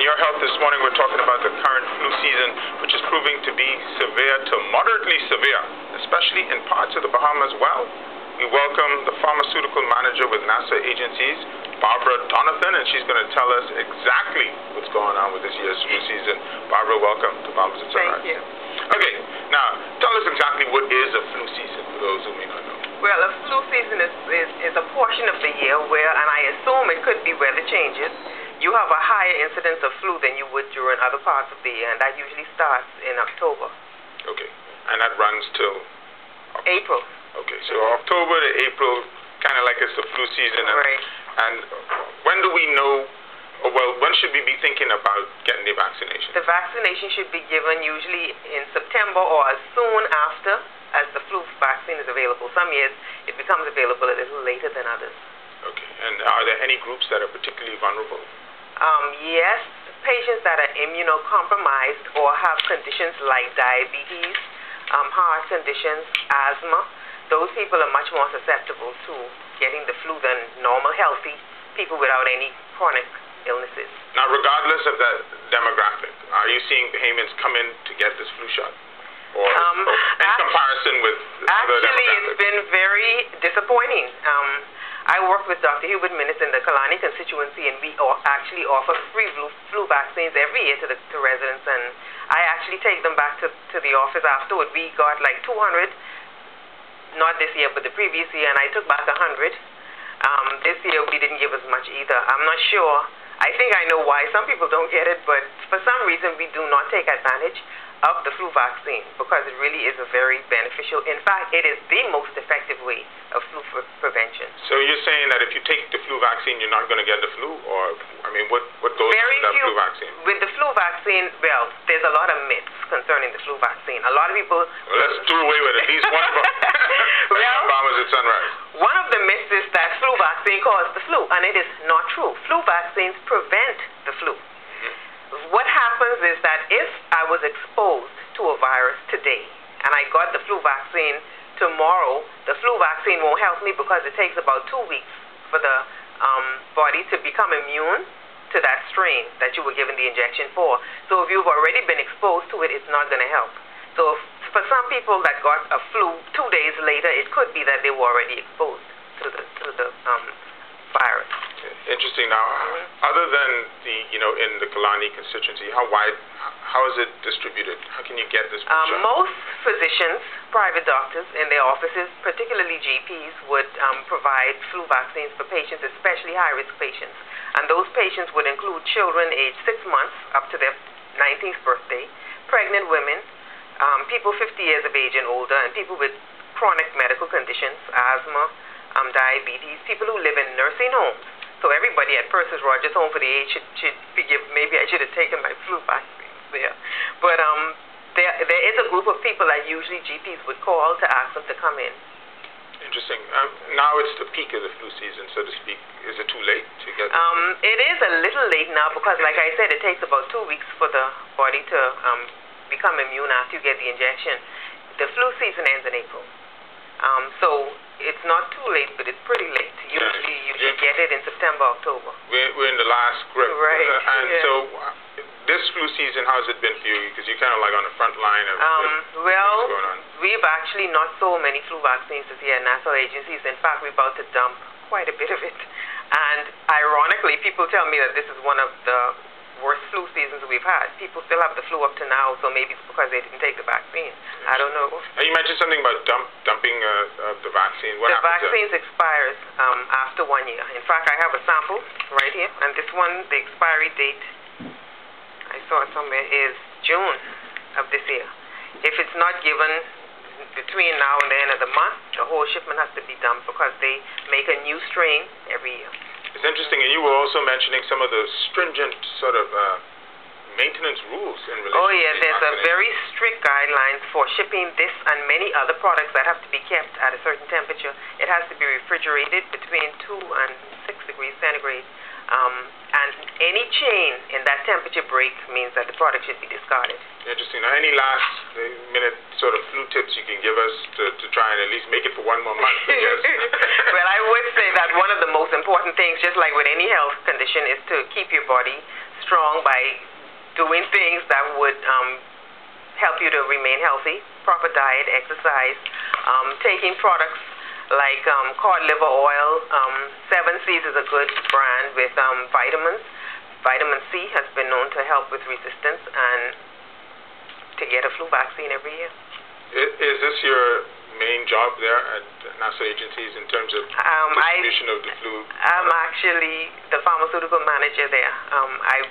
Your Health this morning, we're talking about the current flu season, which is proving to be severe to moderately severe, especially in parts of the Bahamas. Well, we welcome the pharmaceutical manager with NASA agencies, Barbara Donathan, and she's going to tell us exactly what's going on with this year's flu season. Barbara, welcome to Bahamas at Sunrise. Thank you. Okay, now tell us exactly what is a flu season for those who may not know. Well, a flu season is a portion of the year where, and I assume it could be weather changes, you have a higher incidence of flu than you would during other parts of the year, and that usually starts in October. Okay, and that runs till? April. Okay, so October to April, kind of like it's the flu season. Right. And when do we know, well, when should we be thinking about getting the vaccination? The vaccination should be given usually in September or as soon after as the flu vaccine is available. Some years it becomes available a little later than others. Okay, and are there any groups that are particularly vulnerable? Yes, patients that are immunocompromised or have conditions like diabetes, heart conditions, asthma, those people are much more susceptible to getting the flu than normal, healthy people without any chronic illnesses. Now, regardless of that demographic, are you seeing Bahamians come in to get this flu shot? Or in comparison with other demographics? Actually, it's been very disappointing. I work with Dr. Hubert Minnis in the Kalani constituency, and we actually offer free flu vaccines every year to residents, and I actually take them back to the office afterward. We got like 200, not this year, but the previous year, and I took back 100. This year we didn't give as much either. I'm not sure. I think I know why some people don't get it, but for some reason we do not take advantage of the flu vaccine because it really is a very beneficial. In fact, it is the most effective way of flu prevention. So you're saying that if you take the flu vaccine, you're not going to get the flu? Or, I mean, what goes with that flu vaccine? With the flu vaccine, well, there's a lot of myths concerning the flu vaccine. A lot of people... Well, let's do away with at least one of them. Bahamas at Sunrise. One of the myths is that flu vaccine causes the flu, and it is not true. Flu vaccines prevent the flu. What happens is that if I was exposed to a virus today and I got the flu vaccine tomorrow, the flu vaccine won't help me because it takes about 2 weeks for the body to become immune to that strain that you were given the injection for. So if you've already been exposed to it, it's not going to help. So for some people that got a flu 2 days later, it could be that they were already exposed to the virus. Interesting. Now, other than the, in the Kalani constituency, how is it distributed? How can you get this flu shot? Most physicians, private doctors in their offices, particularly GPs, would provide flu vaccines for patients, especially high-risk patients. And those patients would include children aged 6 months up to their 19th birthday, pregnant women, people 50 years of age and older, and people with chronic medical conditions, asthma, diabetes, people who live in nursing homes. So everybody at Persis Rogers Home for the Aged should be given. Maybe I should have taken my flu vaccine there. But there is a group of people that usually GPs would call to ask them to come in. Interesting. Now it's the peak of the flu season, so to speak. Is it too late to get It is a little late now because, like I said, it takes about 2 weeks for the body to become immune after you get the injection. The flu season ends in April. So it's not too late, but it's pretty late. Usually you should get it in September, October. We're in the last grip. Right. And so this flu season, how's it been for you? Because you're kind of like on the front line of what's going on. We've actually not so many flu vaccines this year at national agencies. In fact, we're about to dump quite a bit of it. And ironically, people tell me that this is one of the worst flu seasons we've had. People still have the flu up to now, so maybe it's because they didn't take the vaccine. I don't know. You mentioned something about dumping the vaccine. What the happens vaccine expires after 1 year. In fact, I have a sample right here, and this one, the expiry date, I saw it somewhere, is June of this year. If it's not given between now and the end of the month, the whole shipment has to be dumped because they make a new strain every year. It's interesting, and you were also mentioning some of the stringent sort of maintenance rules in relation to there's vaccinating. a very strict guidelines for shipping this and many other products that have to be kept at a certain temperature. It has to be refrigerated between 2 and 6 degrees centigrade. And any change in that temperature break means that the product should be discarded. Interesting. Now, any last-minute sort of flu tips you can give us to try and at least make it for 1 more month? Well, I would say that one of the most important things, just like with any health condition, is to keep your body strong by doing things that would help you to remain healthy, proper diet, exercise, taking products like cod liver oil. 7Seas is a good brand with vitamins. Vitamin C has been known to help with resistance and to get a flu vaccine every year. Is this your main job there at NASA agencies in terms of distribution of the flu? I'm actually the pharmaceutical manager there. I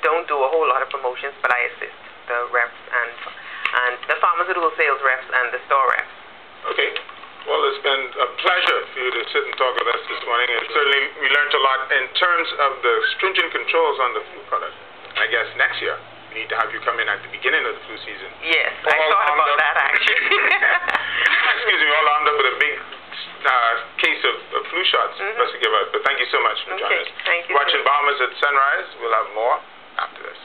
don't do a whole lot of promotions, but I assist the reps and the pharmaceutical sales reps and the store reps. Okay. Well, it's been a pleasure for you to sit and talk with us this morning, and certainly we learned a lot in terms of the stringent controls on the flu product. I guess next year we need to have you come in at the beginning of the flu season. Yes, I thought about that actually. Excuse me, all armed up with a big case of flu shots for us to give out. But thank you so much for joining us. Thank you. Watching Bahamas at Sunrise. We'll have more after this.